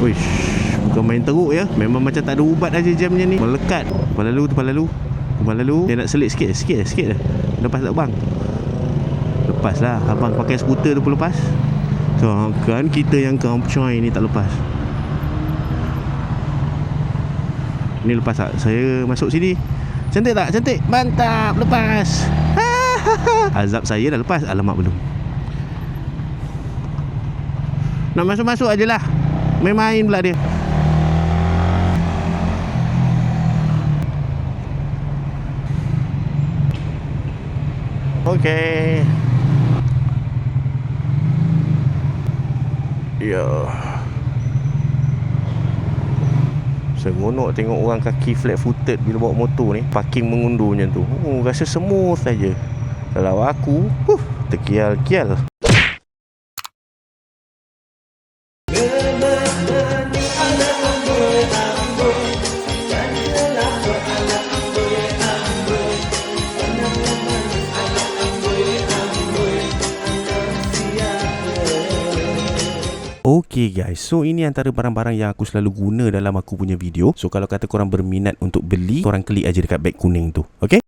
Uish, bukan main teruk ya. Memang macam tak ada ubat aja jamnya ni. Melekat. Kepala lu. Dia nak selit sikit dah. Lepas tak bang? Lepas lah. Abang pakai skuter tu pun lepas. Kan kita yang kamcoy ni tak lepas. Ni lepas tak? Saya masuk sini. Cantik tak? Cantik. Mantap. Lepas. Azab saya dah lepas. Alamak belum. Nak masuk-masuk aje lah. Main-main pula dia. Okay. Ya. Seronok tengok orang kaki flat footed bila bawa motor ni. Parking mengundur macam tu. Rasa smooth saja. Kalau aku, terkial-kial. Okay guys, so ini antara barang-barang yang aku selalu guna dalam aku punya video. So kalau kata korang berminat untuk beli, korang klik aja dekat beg kuning tu. Okay?